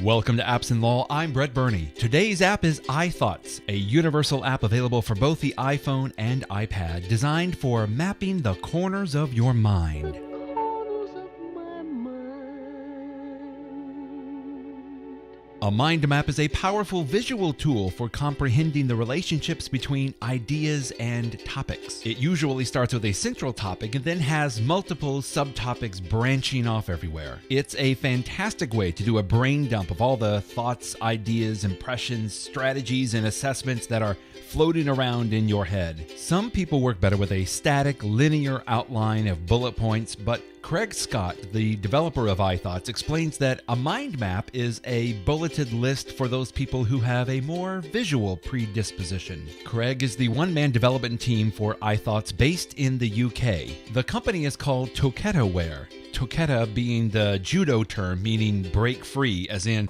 Welcome to Apps and Law. I'm Brett Burney. Today's app is iThoughts, a universal app available for both the iPhone and iPad, designed for mapping the corners of your mind. A mind map is a powerful visual tool for comprehending the relationships between ideas and topics. It usually starts with a central topic and then has multiple subtopics branching off everywhere. It's a fantastic way to do a brain dump of all the thoughts, ideas, impressions, strategies, and assessments that are floating around in your head. Some people work better with a static, linear outline of bullet points, but Craig Scott, the developer of iThoughts, explains that a mind map is a bulleted list for those people who have a more visual predisposition. Craig is the one-man development team for iThoughts based in the UK. The company is called Toketaware. Toketa being the judo term meaning break free, as in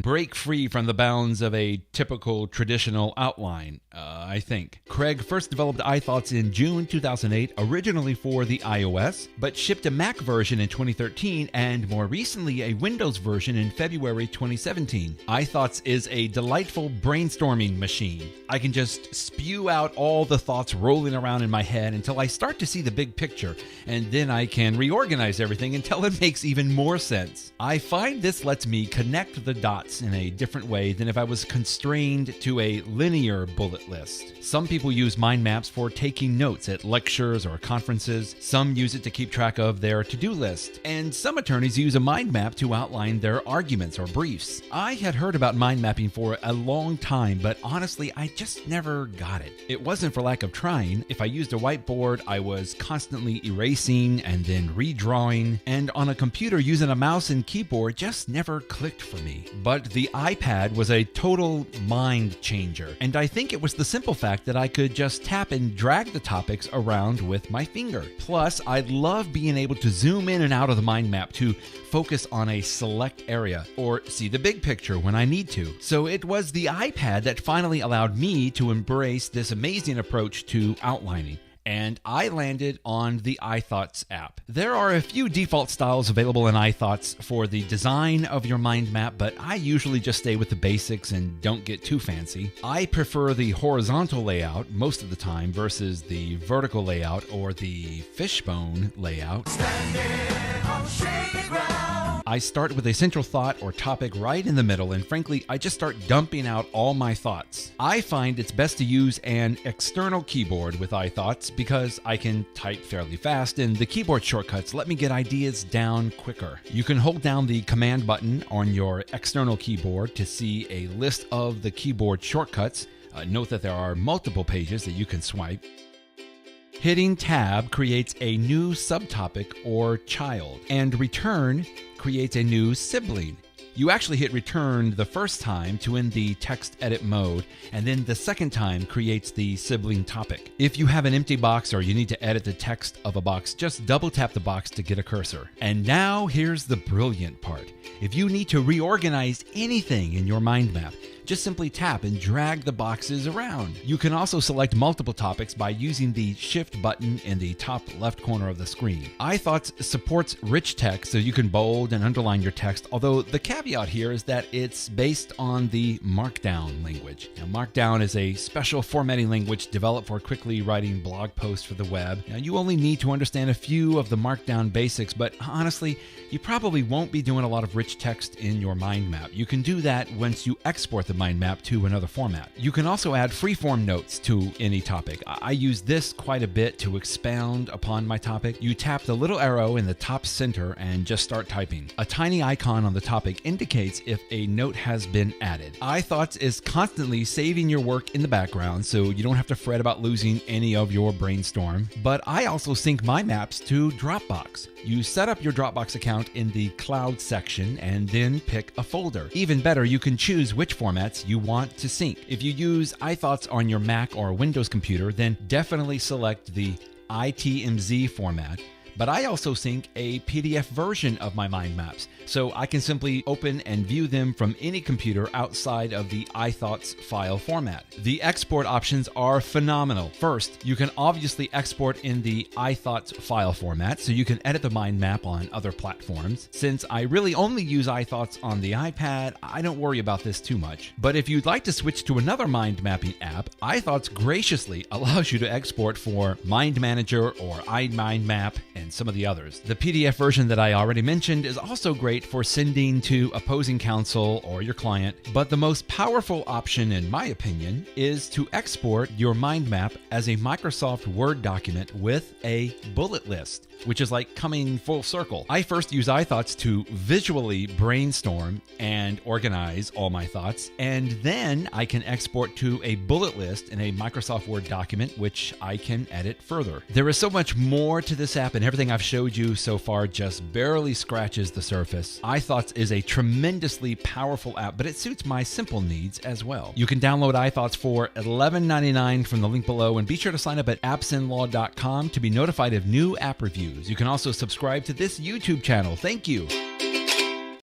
break free from the bounds of a typical traditional outline, I think. Craig first developed iThoughts in June 2008, originally for the iOS, but shipped a Mac version in 2013 and more recently a Windows version in February 2017. iThoughts is a delightful brainstorming machine. I can just spew out all the thoughts rolling around in my head until I start to see the big picture, and then I can reorganize everything until it makes even more sense. I find this lets me connect the dots in a different way than if I was constrained to a linear bullet list. Some people use mind maps for taking notes at lectures or conferences. Some use it to keep track of their to-do list. And some attorneys use a mind map to outline their arguments or briefs. I had heard about mind mapping for a long time, but honestly, I just never got it. It wasn't for lack of trying. If I used a whiteboard, I was constantly erasing and then redrawing, and on a computer using a mouse and keyboard just never clicked for me. But the iPad was a total mind changer, and I think it was the simple fact that I could just tap and drag the topics around with my finger. Plus, I love being able to zoom in and out of the mind map to focus on a select area or see the big picture when I need to. So it was the iPad that finally allowed me to embrace this amazing approach to outlining. And I landed on the iThoughts app. There are a few default styles available in iThoughts for the design of your mind map, but I usually just stay with the basics and don't get too fancy. I prefer the horizontal layout most of the time versus the vertical layout or the fishbone layout. I start with a central thought or topic right in the middle, and frankly, I just start dumping out all my thoughts. I find it's best to use an external keyboard with iThoughts because I can type fairly fast, and the keyboard shortcuts let me get ideas down quicker. You can hold down the command button on your external keyboard to see a list of the keyboard shortcuts. Note that there are multiple pages that you can swipe. Hitting Tab creates a new subtopic or child, and Return creates a new sibling. You actually hit Return the first time to end the text edit mode, and then the second time creates the sibling topic. If you have an empty box or you need to edit the text of a box, just double tap the box to get a cursor. And now here's the brilliant part. If you need to reorganize anything in your mind map, just simply tap and drag the boxes around. You can also select multiple topics by using the Shift button in the top left corner of the screen. iThoughts supports rich text, so you can bold and underline your text, although the caveat here is that it's based on the Markdown language. Now, Markdown is a special formatting language developed for quickly writing blog posts for the web. Now, you only need to understand a few of the Markdown basics, but honestly, you probably won't be doing a lot of rich text in your mind map. You can do that once you export the mind map to another format. You can also add freeform notes to any topic. I use this quite a bit to expound upon my topic. You tap the little arrow in the top center and just start typing. A tiny icon on the topic indicates if a note has been added. iThoughts is constantly saving your work in the background, so you don't have to fret about losing any of your brainstorm. But I also sync my maps to Dropbox. You set up your Dropbox account in the Cloud section and then pick a folder. Even better, you can choose which formats you want to sync. If you use iThoughts on your Mac or Windows computer, then definitely select the ITMZ format. But I also sync a PDF version of my mind maps, so I can simply open and view them from any computer outside of the iThoughts file format. The export options are phenomenal. First, you can obviously export in the iThoughts file format, so you can edit the mind map on other platforms. Since I really only use iThoughts on the iPad, I don't worry about this too much. But if you'd like to switch to another mind mapping app, iThoughts graciously allows you to export for Mind Manager or iMindMap and some of the others. The PDF version that I already mentioned is also great for sending to opposing counsel or your client, but the most powerful option, in my opinion, is to export your mind map as a Microsoft Word document with a bullet list, which is like coming full circle. I first use iThoughts to visually brainstorm and organize all my thoughts, and then I can export to a bullet list in a Microsoft Word document, which I can edit further. There is so much more to this app, and everything I've showed you so far just barely scratches the surface. iThoughts is a tremendously powerful app, but it suits my simple needs as well. You can download iThoughts for $11.99 from the link below, and be sure to sign up at appsinlaw.com to be notified of new app reviews. You can also subscribe to this YouTube channel. Thank you.